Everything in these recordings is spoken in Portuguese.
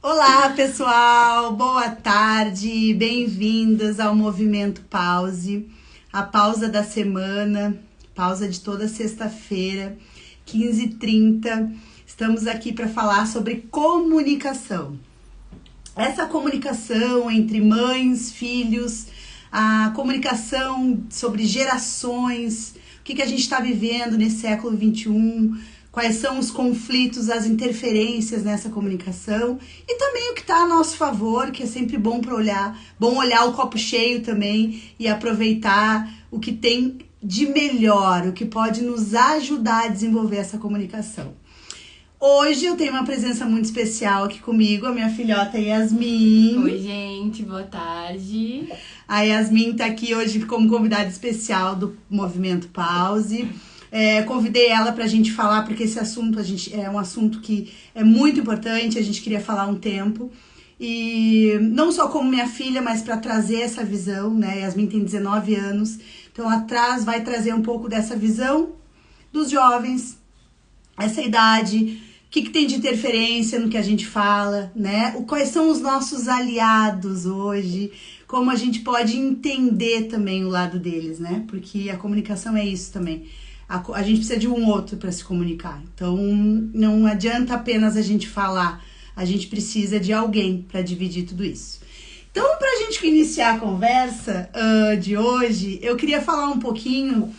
Olá, pessoal! Boa tarde! Bem-vindos ao Movimento Pause, a pausa da semana, pausa de toda sexta-feira, 15h30. Estamos aqui para falar sobre comunicação. Essa comunicação entre mães, filhos, a comunicação sobre gerações, o que a gente está vivendo nesse século XXI, quais são os conflitos, as interferências nessa comunicação e também o que está a nosso favor, que é sempre bom para olhar, bom olhar o copo cheio também e aproveitar o que tem de melhor, o que pode nos ajudar a desenvolver essa comunicação. Hoje eu tenho uma presença muito especial aqui comigo, a minha filhota Yasmin. Oi, gente, boa tarde. A Yasmin tá aqui hoje como convidada especial do Movimento Pause. Convidei ela pra gente falar, porque esse assunto é um assunto que é muito importante, a gente queria falar há um tempo. E não só como minha filha, mas para trazer essa visão, né? Yasmin tem 19 anos, então vai trazer um pouco dessa visão dos jovens, essa idade, o que tem de interferência no que a gente fala, né? Quais são os nossos aliados hoje, como a gente pode entender também o lado deles, né? Porque a comunicação é isso também. A gente precisa de um outro para se comunicar. Então, não adianta apenas a gente falar. A gente precisa de alguém para dividir tudo isso. Então, para a gente iniciar a conversa de hoje, eu queria falar um pouquinho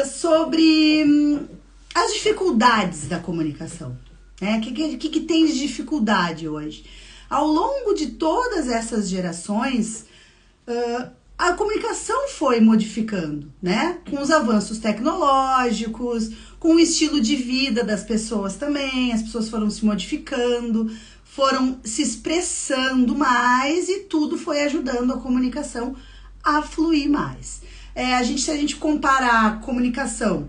sobre as dificuldades da comunicação. Né? O que tem de dificuldade hoje? Ao longo de todas essas gerações, a comunicação foi modificando, né? Com os avanços tecnológicos, com o estilo de vida das pessoas também, as pessoas foram se modificando, foram se expressando mais e tudo foi ajudando a comunicação a fluir mais. Se a gente comparar a comunicação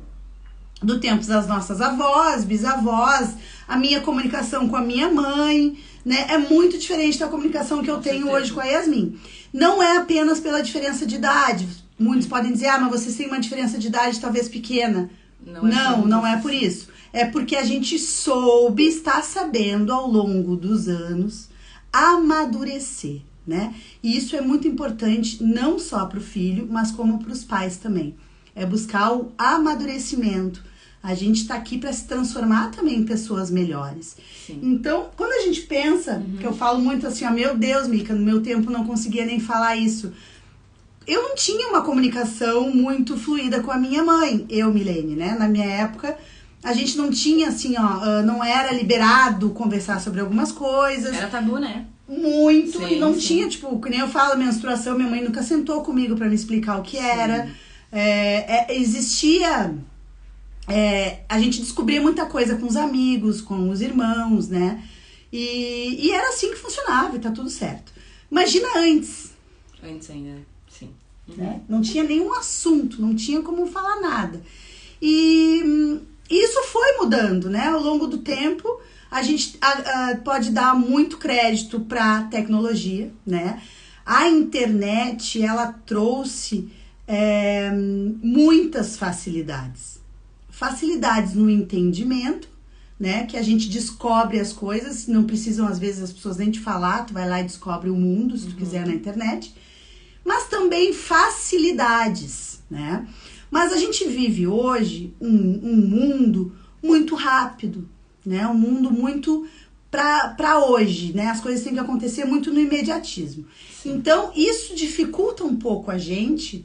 do tempo das nossas avós, bisavós, a minha comunicação com a minha mãe, né, é muito diferente da comunicação que eu tenho hoje com a Yasmin. Não é apenas pela diferença de idade. Muitos podem dizer, mas vocês têm uma diferença de idade talvez pequena. Não é por isso. É porque a gente está sabendo ao longo dos anos amadurecer, né? E isso é muito importante não só para o filho, mas como para os pais também. É buscar o amadurecimento. A gente está aqui para se transformar também em pessoas melhores. Sim. Então, quando a gente pensa, que eu falo muito assim, meu Deus, Mica, no meu tempo não conseguia nem falar isso. Eu não tinha uma comunicação muito fluida com a minha mãe, Milene, né? Na minha época, a gente não tinha assim, não era liberado conversar sobre algumas coisas. Era tabu, né? Muito, sim, e não tinha, tipo, que nem eu falo, menstruação, minha mãe nunca sentou comigo para me explicar o que era. Existia... a gente descobria muita coisa com os amigos, com os irmãos, né? E era assim que funcionava e tá tudo certo. Imagina antes. Antes ainda, sim. Né? Não tinha nenhum assunto, não tinha como falar nada. E isso foi mudando, né? Ao longo do tempo, a gente pode dar muito crédito para tecnologia, né? A internet, ela trouxe muitas facilidades. Facilidades no entendimento, né? Que a gente descobre as coisas, não precisam às vezes as pessoas nem te falar, tu vai lá e descobre o mundo, se tu quiser, na internet. Mas também facilidades, né? Mas a gente vive hoje um mundo muito rápido, né? Um mundo muito para hoje, né? As coisas têm que acontecer muito no imediatismo. Sim. Então, isso dificulta um pouco a gente...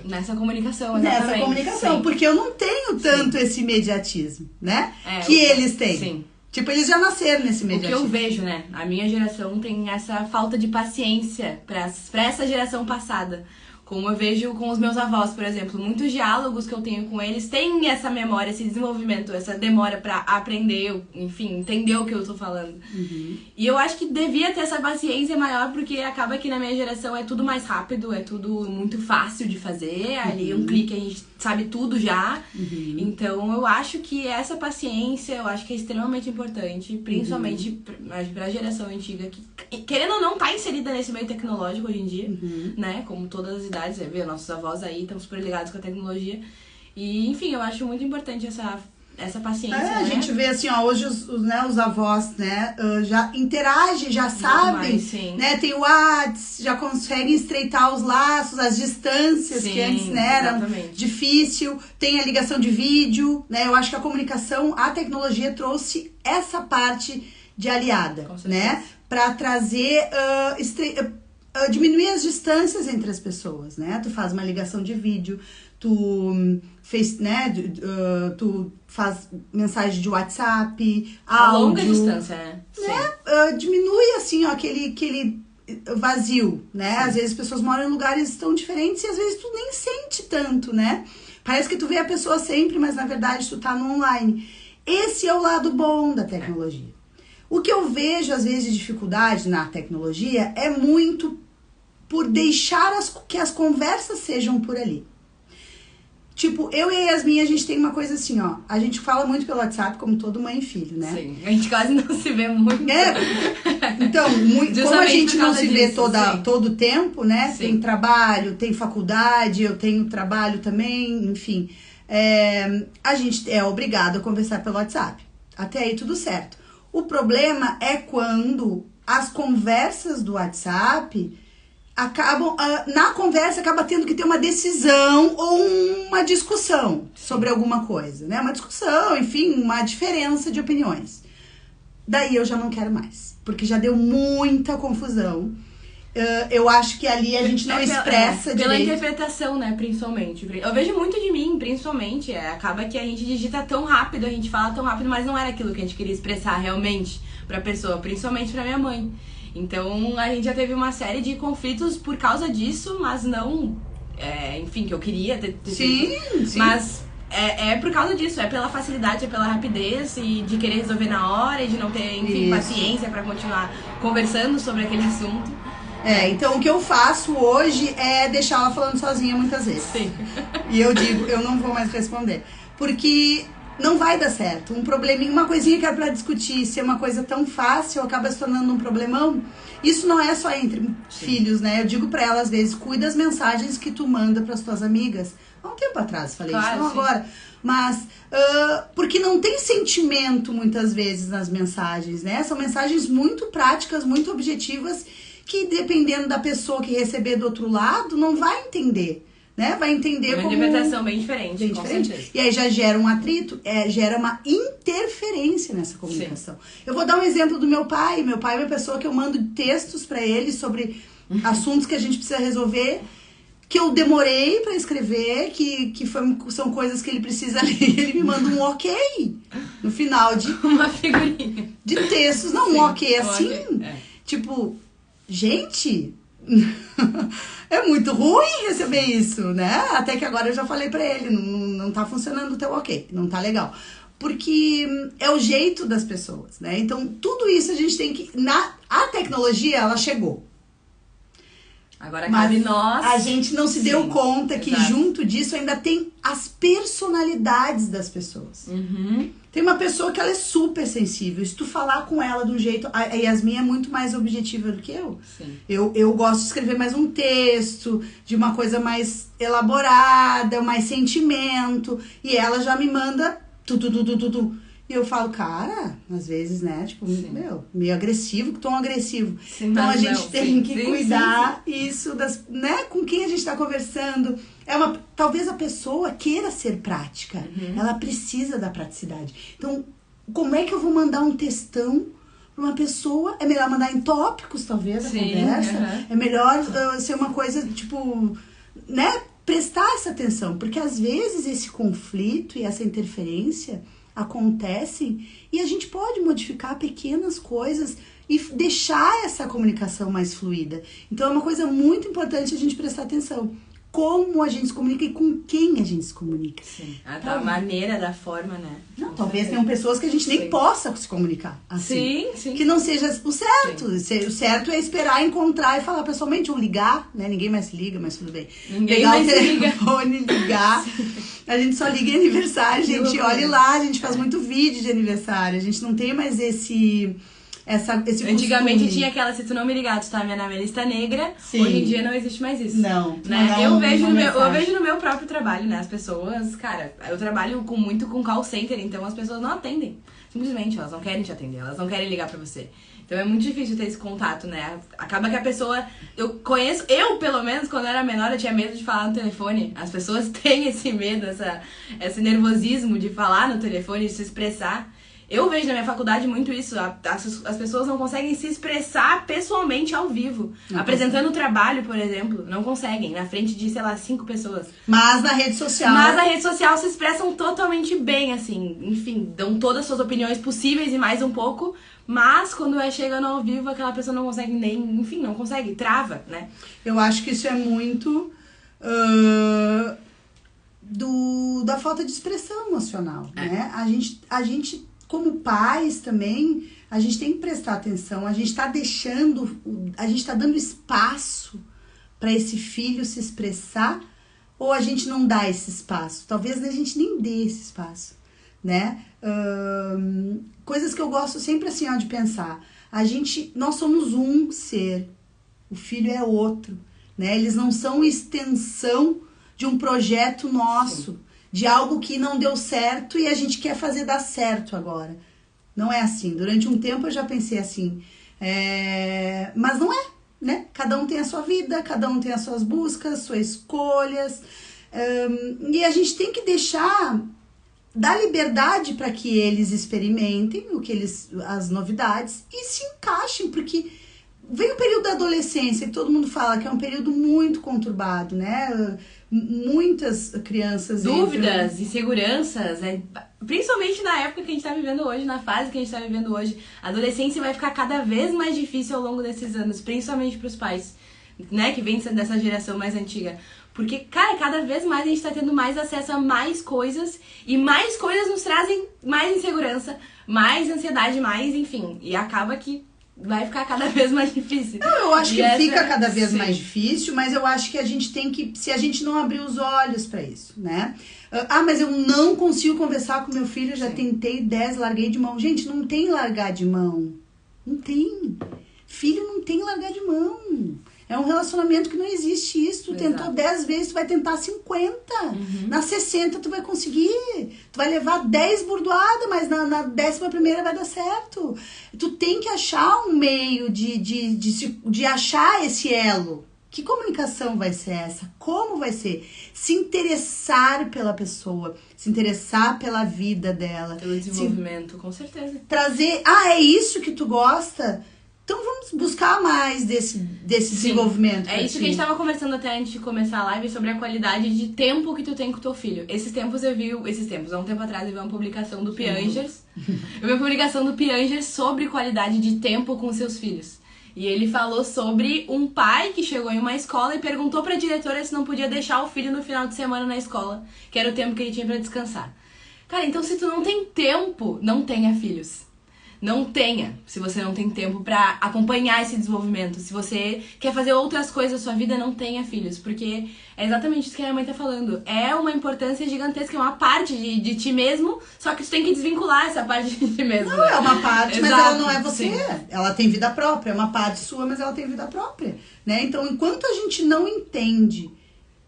Nessa comunicação, exatamente. Nessa comunicação, sim. Porque eu não tenho tanto esse imediatismo, né? Que eles têm. Sim. Tipo, eles já nasceram nesse imediatismo. O que eu vejo, né? A minha geração tem essa falta de paciência pra essa geração passada. Como eu vejo com os meus avós, por exemplo. Muitos diálogos que eu tenho com eles têm essa memória, esse desenvolvimento, essa demora pra aprender, enfim, entender o que eu tô falando. Uhum. E eu acho que devia ter essa paciência maior, porque acaba que na minha geração é tudo mais rápido, é tudo muito fácil de fazer. Ali um clique a gente sabe tudo já. Uhum. Então eu acho que essa paciência, eu acho que é extremamente importante, principalmente pra geração antiga, que querendo ou não tá inserida nesse meio tecnológico hoje em dia, né? Como todas as idades. Nossos avós aí estão super ligados com a tecnologia. E, enfim, eu acho muito importante essa paciência, A né? gente vê assim, ó, hoje os avós, né, já interagem, já sabem, mais, sim. né, tem o WhatsApp, já conseguem estreitar os laços, as distâncias, Sim, que antes, né, eram exatamente. difícil, tem a ligação de vídeo, né, eu acho que a comunicação, a tecnologia trouxe essa parte de aliada, Com certeza. né, para trazer, diminuir as distâncias entre as pessoas, né, tu faz uma ligação de vídeo, tu fez, né, tu faz mensagem de WhatsApp, A áudio, longa distância, né? Sim. diminui, assim, ó, aquele vazio, né? Às vezes as pessoas moram em lugares tão diferentes e às vezes tu nem sente tanto, né? Parece que tu vê a pessoa sempre, mas na verdade tu tá no online. Esse é o lado bom da tecnologia. O que eu vejo, às vezes, de dificuldade na tecnologia é muito por deixar que as conversas sejam por ali. Tipo, eu e a Yasmin, a gente tem uma coisa assim, ó. A gente fala muito pelo WhatsApp, como todo mãe e filho, né? Sim, a gente quase não se vê muito. Então, como a gente não se vê todo o tempo, né? Sim. Tem trabalho, tem faculdade, eu tenho trabalho também, enfim. A gente é obrigado a conversar pelo WhatsApp. Até aí tudo certo. O problema é quando as conversas do WhatsApp acabam, na conversa acaba tendo que ter uma decisão ou uma discussão sobre alguma coisa, né? Uma discussão, enfim, uma diferença de opiniões. Daí eu já não quero mais, porque já deu muita confusão. Eu acho que ali a gente não expressa pela direito. interpretação, né, principalmente. Eu vejo muito de mim, principalmente, acaba que a gente digita tão rápido, a gente fala tão rápido, mas não era aquilo que a gente queria expressar realmente pra pessoa, principalmente pra minha mãe. Então, a gente já teve uma série de conflitos por causa disso, mas não, enfim, que eu queria ter Sim. Mas é por causa disso, é pela facilidade, é pela rapidez e de querer resolver na hora e de não ter, enfim, paciência pra continuar conversando sobre aquele assunto. Então o que eu faço hoje é deixar ela falando sozinha muitas vezes. Sim. E eu digo, eu não vou mais responder. Porque não vai dar certo. Um probleminha, uma coisinha que era pra discutir, ser uma coisa tão fácil, acaba se tornando um problemão. Isso não é só entre filhos, né? Eu digo pra ela, às vezes, cuida das mensagens que tu manda pras tuas amigas. Há um tempo atrás falei isso, não agora. Mas, porque não tem sentimento muitas vezes nas mensagens, né? São mensagens muito práticas, muito objetivas, que dependendo da pessoa que receber do outro lado, não vai entender, né? Vai entender como... uma interpretação bem diferente, com certeza. E aí já gera um atrito, gera uma interferência nessa comunicação. Sim. Eu vou dar um exemplo do meu pai. Meu pai é uma pessoa que eu mando textos pra ele sobre assuntos que a gente precisa resolver, que eu demorei pra escrever, são coisas que ele precisa ler. Ele me manda um ok no final de... uma figurinha. De textos. Não, um ok assim. Tipo... Gente, é muito ruim receber isso, né? Até que agora eu já falei pra ele, não tá funcionando o teu ok, não tá legal. Porque é o jeito das pessoas, né? Então, tudo isso a gente tem que... A tecnologia, ela chegou. Agora cabe nós. A gente não se deu conta que junto disso ainda tem as personalidades das pessoas. Uhum. Tem uma pessoa que ela é super sensível. Se tu falar com ela de um jeito... A Yasmin é muito mais objetiva do que eu. Sim. Eu gosto de escrever mais um texto, de uma coisa mais elaborada, mais sentimento. E ela já me manda tudo. E eu falo, cara, às vezes, né? Tipo, meio agressivo, tom agressivo. Sim, então a gente tem que cuidar isso né? Com quem a gente tá conversando. Talvez a pessoa queira ser prática. Uhum. Ela precisa da praticidade. Então, como é que eu vou mandar um textão pra uma pessoa? É melhor mandar em tópicos, talvez, a conversa. Uhum. É melhor ser uma coisa, tipo, né? Prestar essa atenção. Porque às vezes esse conflito e essa interferência acontecem e a gente pode modificar pequenas coisas e deixar essa comunicação mais fluida. Então é uma coisa muito importante a gente prestar atenção. Como a gente se comunica e com quem a gente se comunica. Sim. Da maneira, da forma, né? Não, talvez tenham pessoas que a gente nem possa se comunicar assim. Sim. Que não seja o certo. Sim. O certo é esperar, encontrar e falar pessoalmente, ou ligar, né? Ninguém mais se liga, mas tudo bem. Pegar o telefone, ligar. A gente só liga em aniversário, a gente olha lá, a gente faz muito vídeo de aniversário. A gente não tem mais esse Antigamente costume. tinha aquela, se tu não me ligar, tu tá na minha lista negra. Sim. Hoje em dia não existe mais isso. Não. Né? Eu vejo no meu próprio trabalho, né? As pessoas, cara, eu trabalho muito com call center, então as pessoas não atendem. Simplesmente, elas não querem te atender, elas não querem ligar pra você. Então é muito difícil ter esse contato, né? Acaba que a pessoa... Eu pelo menos, quando eu era menor, eu tinha medo de falar no telefone. As pessoas têm esse medo, esse nervosismo de falar no telefone, de se expressar. Eu vejo na minha faculdade muito isso. As pessoas não conseguem se expressar pessoalmente ao vivo. Apresentando o trabalho, por exemplo, não conseguem. Na frente de, 5 pessoas. Mas na rede social... Mas na rede social se expressam totalmente bem, assim. Enfim, dão todas as suas opiniões possíveis e mais um pouco. Mas quando chega no ao vivo, aquela pessoa não consegue não consegue, trava, né? Eu acho que isso é muito da falta de expressão emocional, né? A gente, como pais também, a gente tem que prestar atenção. A gente tá dando espaço para esse filho se expressar, ou a gente não dá esse espaço? Talvez a gente nem dê esse espaço, né? Coisas que eu gosto sempre assim, de pensar. Nós somos um ser, o filho é outro, né? Eles não são extensão de um projeto nosso, de algo que não deu certo e a gente quer fazer dar certo agora. Não é assim. Durante um tempo eu já pensei assim, mas não é, né? Cada um tem a sua vida, cada um tem as suas buscas, suas escolhas, e a gente tem que dar liberdade para que eles experimentem as novidades e se encaixem, porque vem o período da adolescência, que todo mundo fala que é um período muito conturbado, né? Muitas crianças... Dúvidas, inseguranças, principalmente na época que a gente tá vivendo hoje, na fase que a gente tá vivendo hoje. A adolescência vai ficar cada vez mais difícil ao longo desses anos, principalmente pros pais, né? Que vem dessa geração mais antiga. Porque, cara, cada vez mais a gente tá tendo mais acesso a mais coisas, e mais coisas nos trazem mais insegurança, mais ansiedade, enfim. E acaba que vai ficar cada vez mais difícil. Não, eu acho que fica cada vez mais difícil, mas eu acho que a gente tem que, se a gente não abrir os olhos pra isso, né? Mas eu não consigo conversar com meu filho, eu já tentei 10, larguei de mão. Gente, não tem largar de mão. Não tem. Filho não tem largar de mão. É um relacionamento que não existe isso. Tu tentou 10 vezes, tu vai tentar 50. Na 60 tu vai conseguir. Tu vai levar 10 burdoadas, mas na 11ª vai dar certo. Tu tem que achar um meio de achar esse elo. Que comunicação vai ser essa? Como vai ser? Se interessar pela pessoa, se interessar pela vida dela. Pelo desenvolvimento, com certeza. Trazer, é isso que tu gosta? Então vamos buscar mais desse desenvolvimento. É isso que a gente tava conversando até antes de começar a live, sobre a qualidade de tempo que tu tem com o teu filho. Há um tempo atrás eu vi uma publicação do Piangers. Eu vi uma publicação do Piangers sobre qualidade de tempo com seus filhos. E ele falou sobre um pai que chegou em uma escola e perguntou pra diretora se não podia deixar o filho no final de semana na escola, que era o tempo que ele tinha pra descansar. Cara, então se tu não tem tempo, não tenha filhos. Não tenha, se você não tem tempo pra acompanhar esse desenvolvimento. Se você quer fazer outras coisas na sua vida, não tenha filhos. Porque é exatamente isso que a minha mãe tá falando. É uma importância gigantesca, é uma parte de ti mesmo, só que tu tem que desvincular essa parte de ti mesmo. Não, é uma parte, mas ela não é você. Sim. Ela tem vida própria, é uma parte sua, mas ela tem vida própria, né? Então, enquanto a gente não entende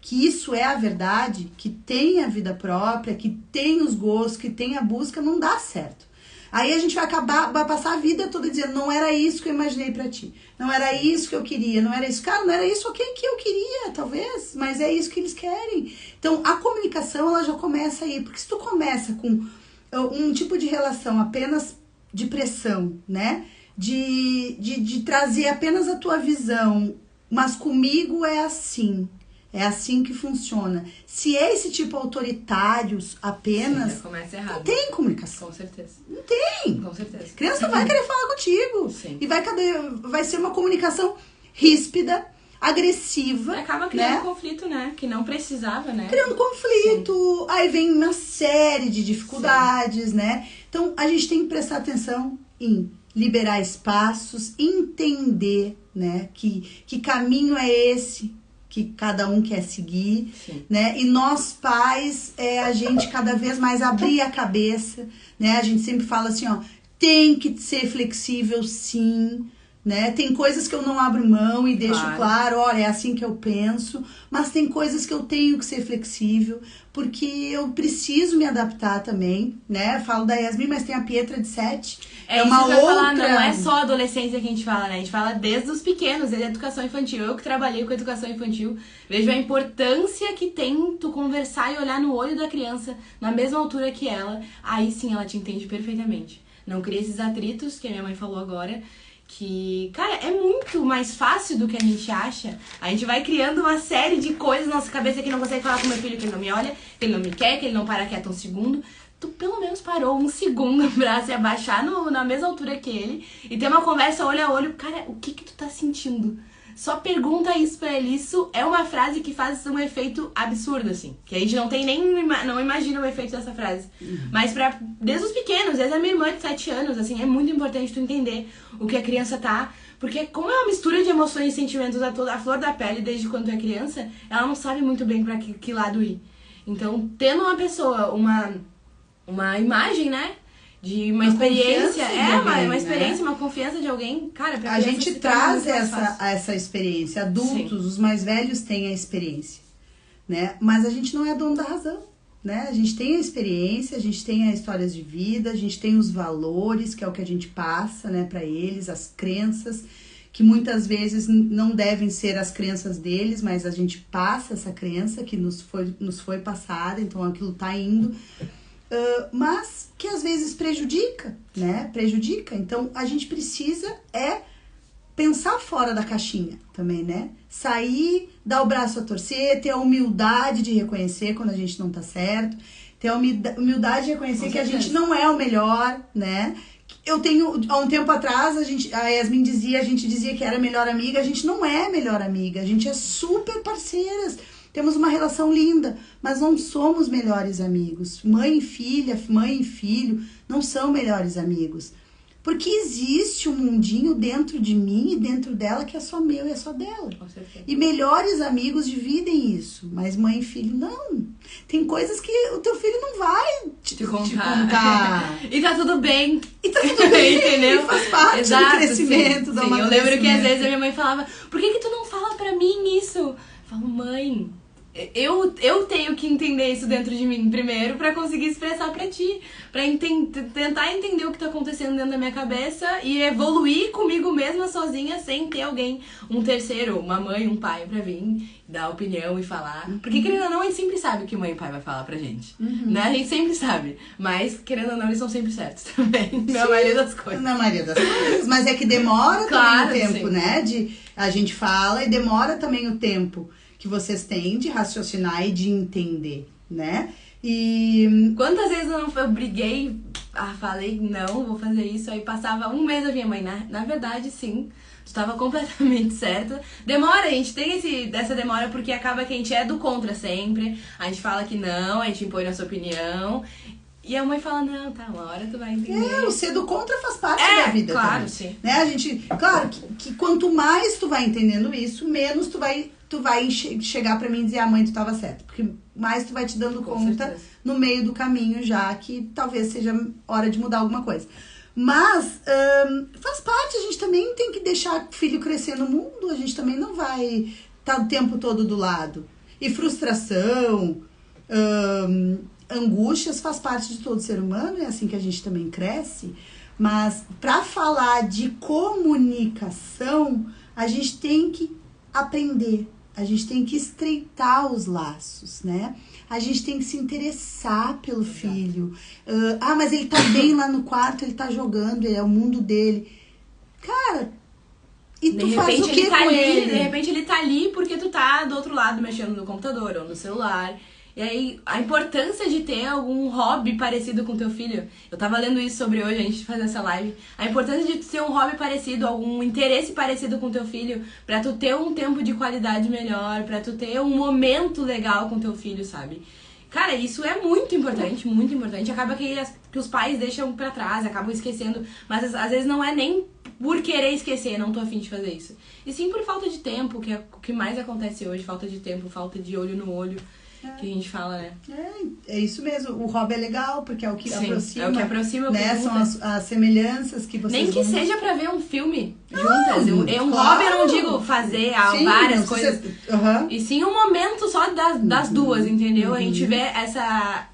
que isso é a verdade, que tem a vida própria, que tem os gostos, que tem a busca, não dá certo. Aí a gente vai passar a vida toda dizendo, não era isso que eu imaginei pra ti. Não era isso que eu queria, não era isso. Cara, não era isso que eu queria, talvez, mas é isso que eles querem. Então, a comunicação, ela já começa aí. Porque se tu começa com um tipo de relação apenas de pressão, né? De trazer apenas a tua visão, mas comigo é assim. É assim que funciona. Se é esse tipo autoritário apenas, começa errado. Não tem comunicação. Com certeza. Não tem. Com certeza. A criança vai querer falar contigo. Sim. E vai ser uma comunicação ríspida, agressiva. Acaba criando conflito, né? Que não precisava, né? Criando conflito. Sim. Aí vem uma série de dificuldades, né? Então, a gente tem que prestar atenção em liberar espaços, entender, né? Que caminho é esse que cada um quer seguir, né? E nós pais, a gente cada vez mais abrir a cabeça, né? A gente sempre fala assim, tem que ser flexível, sim, né? Tem coisas que eu não abro mão e deixo claro, olha, é assim que eu penso, mas tem coisas que eu tenho que ser flexível, porque eu preciso me adaptar também, né? Falo da Yasmin, mas tem a Pietra de 7. É uma outra... Falar, não é só adolescência que a gente fala, né? A gente fala desde os pequenos, desde a educação infantil. Eu que trabalhei com educação infantil, vejo a importância que tem tu conversar e olhar no olho da criança na mesma altura que ela. Aí sim ela te entende perfeitamente. Não cria esses atritos que a minha mãe falou agora, que, cara, é muito mais fácil do que a gente acha. A gente vai criando uma série de coisas na nossa cabeça que não consegue falar com meu filho, que ele não me olha, que ele não me quer, que ele não para quieto um segundo. Tu pelo menos parou um segundo pra se abaixar na mesma altura que ele e ter uma conversa olho a olho. Cara, o que tu tá sentindo? Só pergunta isso pra ele. Isso é uma frase que faz um efeito absurdo, assim. Que a gente não tem nem... Não imagina o efeito dessa frase. Mas desde os pequenos, desde a minha irmã de 7 anos, assim, é muito importante tu entender o que a criança tá... Porque como é uma mistura de emoções e sentimentos a flor da pele desde quando é criança, ela não sabe muito bem pra que lado ir. Então, tendo uma pessoa, uma imagem, né? De uma experiência, uma experiência, né? Uma confiança de alguém, cara, pra a gente traz essa experiência. Adultos, sim, os mais velhos têm a experiência, né? Mas a gente não é dono da razão, né? A gente tem a experiência, a gente tem as histórias de vida, a gente tem os valores, que é o que a gente passa, né, pra eles, as crenças, que muitas vezes não devem ser as crenças deles, mas a gente passa essa crença que nos foi passada, então aquilo tá indo... mas que às vezes prejudica, né? Prejudica. Então, a gente precisa pensar fora da caixinha também, né? Sair, dar o braço a torcer, ter a humildade de reconhecer quando a gente não tá certo, ter a humildade de reconhecer que a gente não é o melhor, né? Há um tempo atrás, a Yasmin dizia, a gente dizia que era melhor amiga, a gente não é melhor amiga, a gente é super parceiras. Temos uma relação linda, mas não somos melhores amigos. Mãe e filho não são melhores amigos. Porque existe um mundinho dentro de mim e dentro dela que é só meu e é só dela. E melhores amigos dividem isso, mas mãe e filho não. Tem coisas que o teu filho não vai te contar. E tá tudo bem. E tá tudo bem, entendeu? E faz parte do crescimento, do amadurecimento. Eu lembro que às vezes a minha mãe falava, por que tu não fala pra mim isso? Eu falo, mãe... Eu tenho que entender isso dentro de mim primeiro pra conseguir expressar pra ti. Pra tentar entender o que tá acontecendo dentro da minha cabeça e evoluir comigo mesma sozinha sem ter alguém, um terceiro, uma mãe, um pai pra vir dar opinião e falar. Porque querendo ou não, a gente sempre sabe o que mãe e pai vai falar pra gente. Né? A gente sempre sabe. Mas querendo ou não, eles são sempre certos também. Na maioria das coisas. Na maioria das coisas. Mas é que demora também o tempo, né? A gente fala e demora também o tempo que vocês têm de raciocinar e de entender, né? E... quantas vezes eu briguei, falei, não, vou fazer isso, aí passava um mês, eu vinha, mãe, na verdade, sim, tu estava completamente certa. Demora, a gente tem essa demora porque acaba que a gente é do contra sempre, a gente fala que não, a gente impõe nossa opinião, e a mãe fala, não, tá, uma hora tu vai entender. O ser do contra faz parte da vida. Claro, também, sim. Né? A gente, claro que quanto mais tu vai entendendo isso, menos tu vai chegar pra mim e dizer, mãe, tu tava certa. Porque mais tu vai te dando conta no meio do caminho já, que talvez seja hora de mudar alguma coisa. Mas faz parte, a gente também tem que deixar o filho crescer no mundo, a gente também não vai estar o tempo todo do lado. E frustração, angústias faz parte de todo ser humano, é assim que a gente também cresce. Mas pra falar de comunicação, a gente tem que aprender. A gente tem que estreitar os laços, né? A gente tem que se interessar pelo filho. Mas ele tá bem lá no quarto, ele tá jogando, é o mundo dele. Cara, e tu faz o que com ele? De repente ele tá ali porque tu tá do outro lado mexendo no computador ou no celular. E aí, a importância de ter algum hobby parecido com teu filho. Eu tava lendo isso sobre hoje, a gente fazer essa live. A importância de ter um hobby parecido, algum interesse parecido com teu filho, pra tu ter um tempo de qualidade melhor, pra tu ter um momento legal com teu filho, sabe? Cara, isso é muito importante, muito importante. Acaba que os pais deixam pra trás, acabam esquecendo. Mas às vezes não é nem por querer esquecer, não tô afim de fazer isso. E sim por falta de tempo, que é o que mais acontece hoje, falta de tempo, falta de olho no olho. que a gente fala, né? É isso mesmo. O hobby é legal, porque é o que Sim, aproxima. é o que aproxima, né? São as semelhanças que vocês Nem que vão... seja pra ver um filme juntas. Um claro. hobby, eu não digo fazer várias coisas. E sim um momento só das duas, entendeu? A gente vê essa...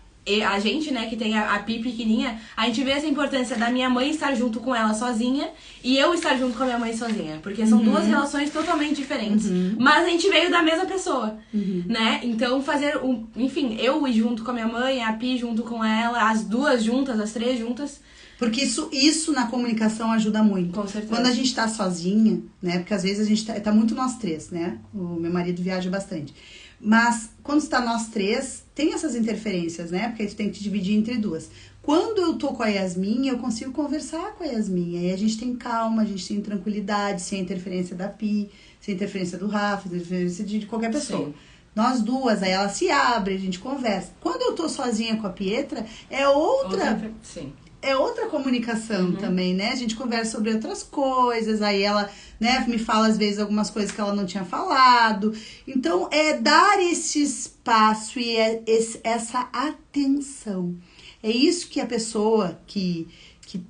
A gente, né, que tem a Pi pequenininha, a gente vê essa importância da minha mãe estar junto com ela sozinha e eu estar junto com a minha mãe sozinha. Porque são duas relações totalmente diferentes. Mas a gente veio da mesma pessoa, né? Então fazer, enfim, eu ir junto com a minha mãe, a Pi junto com ela, as duas juntas, as três juntas. Porque isso na comunicação ajuda muito. Com certeza. Quando a gente tá sozinha, né? Porque às vezes a gente tá muito nós três, né? O meu marido viaja bastante. Mas quando está nós três, tem essas interferências, né? Porque a gente tem que dividir entre duas. Quando eu tô com a Yasmin, eu consigo conversar com a Yasmin. Aí a gente tem calma, a gente tem tranquilidade, sem a interferência da Pi, sem a interferência do Rafa, sem a interferência de qualquer pessoa. Sim. Nós duas, aí ela se abre, a gente conversa. Quando eu tô sozinha com a Pietra, Sim. É outra comunicação também, né? A gente conversa sobre outras coisas, aí ela, né, me fala às vezes algumas coisas que ela não tinha falado. Então, é dar esse espaço e essa atenção. É isso que a pessoa que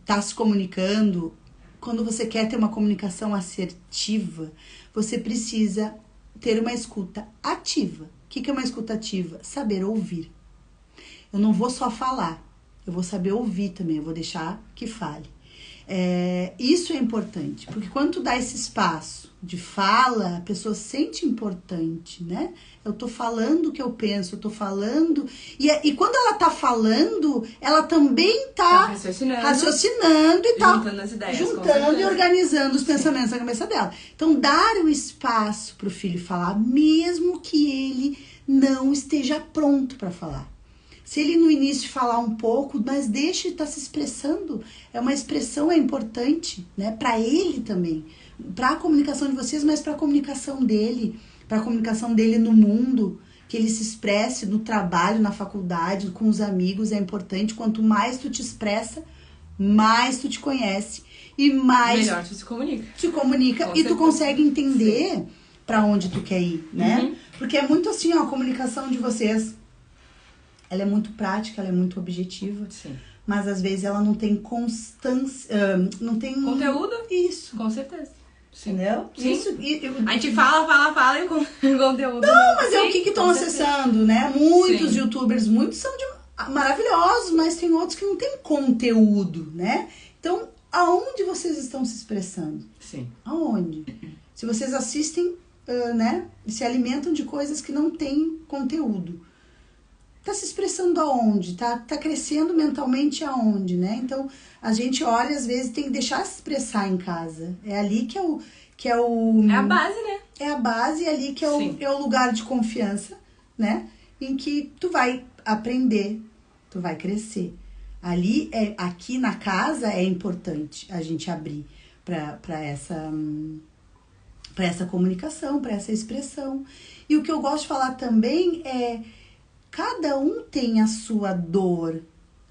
tá se comunicando, quando você quer ter uma comunicação assertiva, você precisa ter uma escuta ativa. O que é uma escuta ativa? Saber ouvir. Eu não vou só falar. Eu vou saber ouvir também, eu vou deixar que fale. Isso é importante, porque quando tu dá esse espaço de fala, a pessoa se sente importante, né? Eu tô falando o que eu penso, eu tô falando... E quando ela tá falando, ela também tá raciocinando e tá juntando as ideias, juntando e organizando os pensamentos na cabeça dela. Então, dar o espaço pro filho falar, mesmo que ele não esteja pronto para falar. Se ele no início falar um pouco, mas deixa ele estar se expressando. Uma expressão é importante, né? Para ele também. Para a comunicação de vocês, mas para a comunicação dele. Para a comunicação dele no mundo. Que ele se expresse no trabalho, na faculdade, com os amigos, é importante. Quanto mais tu te expressa, mais tu te conhece. E mais... melhor tu se comunica. Te comunica e tu consegue entender para onde tu quer ir, né? Porque é muito assim, ó, a comunicação de vocês... Ela é muito prática, ela é muito objetiva. Sim. Mas às vezes ela não tem constância, não tem... Conteúdo? Isso. Com certeza. Sim. Entendeu? Sim. Isso, a gente fala e o conteúdo... Não, mas é o que estão acessando, né? Muitos youtubers, muitos são maravilhosos, mas tem outros que não tem conteúdo, né? Então, aonde vocês estão se expressando? Sim. Aonde? Se vocês assistem, né? E se alimentam de coisas que não têm conteúdo. Tá se expressando aonde? Tá crescendo mentalmente aonde, né? Então, a gente olha, às vezes, tem que deixar se expressar em casa. É ali que é o... É a base, né? É a base, é ali que é o lugar de confiança, né? Em que tu vai aprender, tu vai crescer. Aqui na casa é importante a gente abrir para essa comunicação, para essa expressão. E o que eu gosto de falar também é... Cada um tem a sua dor,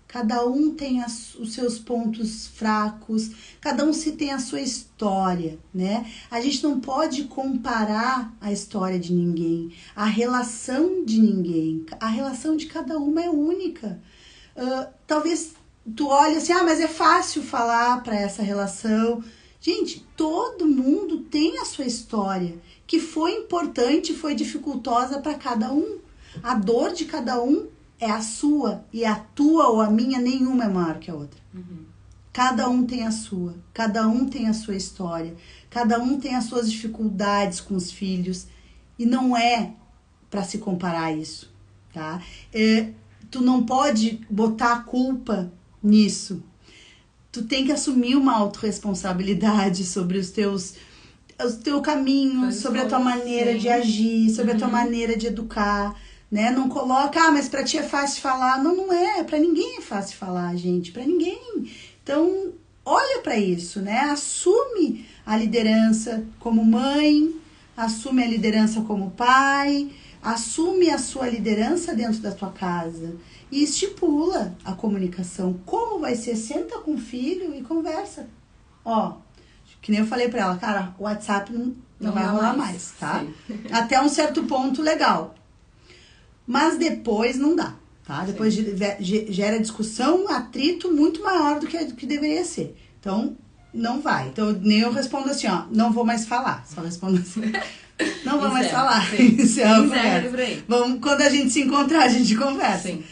cada um tem os seus pontos fracos, cada um tem a sua história, né? A gente não pode comparar a história de ninguém, a relação de ninguém. A relação de cada uma é única. Talvez tu olhe assim, mas é fácil falar para essa relação. Gente, todo mundo tem a sua história, que foi importante, foi dificultosa para cada um. A dor de cada um é a sua, e a tua ou a minha, nenhuma é maior que a outra. Cada um tem a sua, cada um tem a sua história, cada um tem as suas dificuldades com os filhos, e não é para se comparar isso, tá? Tu não pode botar a culpa nisso. Tu tem que assumir uma autorresponsabilidade sobre o teu caminho, sobre a tua maneira de agir, sobre a tua maneira de educar, né? Não coloca, mas pra ti é fácil falar. Não é, pra ninguém é fácil falar, gente, pra ninguém. Então, olha pra isso, né? Assume a liderança como mãe, assume a liderança como pai, assume a sua liderança dentro da tua casa e estipula a comunicação. Como vai ser? Senta com o filho e conversa. Ó, que nem eu falei pra ela, cara, o WhatsApp não vai rolar mais, tá? Sim. Até um certo ponto legal. mas depois não dá, tá? Depois gera discussão, atrito muito maior do que deveria ser. Então, não vai. Então, nem eu respondo assim, ó, não vou mais falar. Só respondo assim, não vou mais falar. Isso é uma conversa. Vamos, quando a gente se encontrar, a gente conversa. Sim.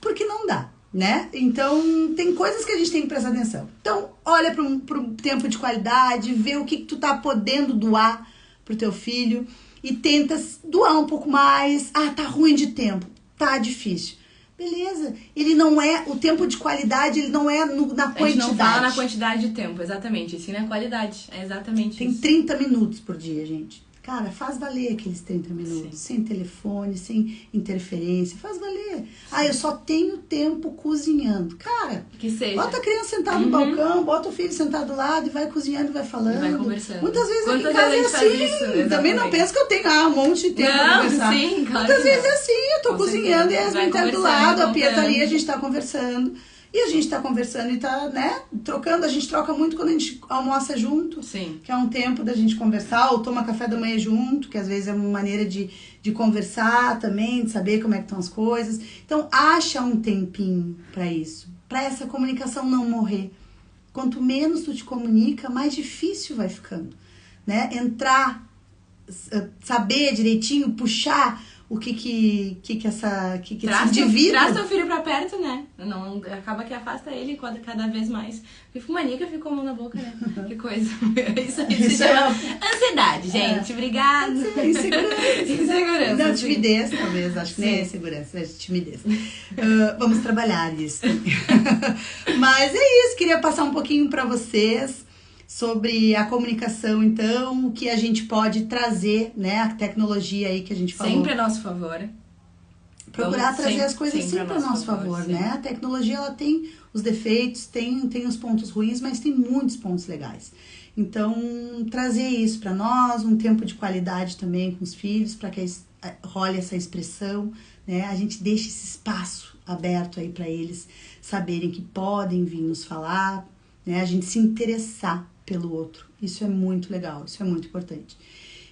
Porque não dá, né? Então, tem coisas que a gente tem que prestar atenção. Então, olha pro tempo de qualidade, vê o que tu tá podendo doar pro teu filho e tenta doar um pouco mais. Ah, tá ruim de tempo, tá difícil. Beleza, ele não é, o tempo de qualidade, ele não é na quantidade. A gente não fala na quantidade de tempo, exatamente, sim na qualidade, é exatamente tem isso. 30 minutos por dia, gente. Cara, faz valer aqueles 30 minutos, sem telefone, sem interferência, faz valer. Ah, eu só tenho tempo cozinhando. Cara, que seja. Bota a criança sentada no balcão, bota o filho sentado do lado e vai cozinhando e vai falando. E vai conversando. Muitas vezes aqui em casa é assim. Também não penso que eu tenho um monte de tempo pra conversar. Sim, claro. Muitas vezes é assim, eu tô cozinhando e a Yasmin tá do lado, a Pia tá ali, a gente tá conversando. E a gente tá conversando e tá, né, trocando. A gente troca muito quando a gente almoça junto. Sim. Que é um tempo da gente conversar, ou toma café da manhã junto, que às vezes é uma maneira de conversar também, de saber como é que estão as coisas. Então, acha um tempinho pra isso. Pra essa comunicação não morrer. Quanto menos tu te comunica, mais difícil vai ficando, né? Entrar, saber direitinho, puxar o que esse indivíduo... Traz teu filho pra perto, né? Não, acaba que afasta ele cada vez mais. Fico maníaca, fico com a mão na boca, né? Que coisa. Isso aí se chama ansiedade, gente. Obrigada. Insegurança. Não, timidez, talvez. Acho que nem é insegurança, é timidez. Vamos trabalhar isso. Mas é isso, queria passar um pouquinho pra vocês sobre a comunicação, então, o que a gente pode trazer, né? A tecnologia aí que a gente falou. Sempre a nosso favor. Procurar trazer as coisas sempre a nosso favor, né? A tecnologia, ela tem os defeitos, tem os pontos ruins, mas tem muitos pontos legais. Então, trazer isso para nós, um tempo de qualidade também com os filhos, para que role essa expressão, né? A gente deixa esse espaço aberto aí para eles saberem que podem vir nos falar, né? A gente se interessar pelo outro. Isso é muito legal, isso é muito importante.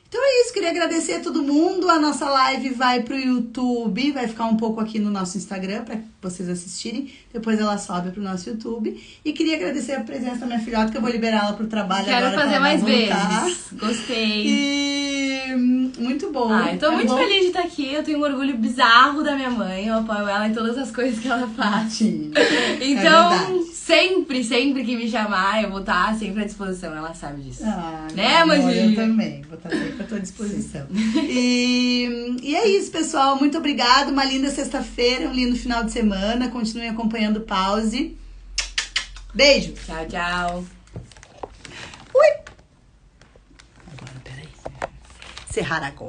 Então é isso, queria agradecer a todo mundo. A nossa live vai pro YouTube, vai ficar um pouco aqui no nosso Instagram para vocês assistirem. Depois ela sobe pro nosso YouTube. E queria agradecer a presença da minha filhota, que eu vou liberar ela pro trabalho. Quero agora. Quero fazer mais vezes. Gostei. E muito bom. Eu tô muito feliz de estar aqui. Eu tenho um orgulho bizarro da minha mãe. Eu apoio ela em todas as coisas que ela faz. Então, sempre que me chamar, eu vou estar sempre à disposição. Ela sabe disso. Né, Mandinha? Eu também. Vou estar sempre à tua disposição. E é isso, pessoal. Muito obrigada. Uma linda sexta-feira, um lindo final de semana. Continuem acompanhando o Pause. Beijo. Tchau, tchau. Ui. Agora, peraí. Cerrar agora.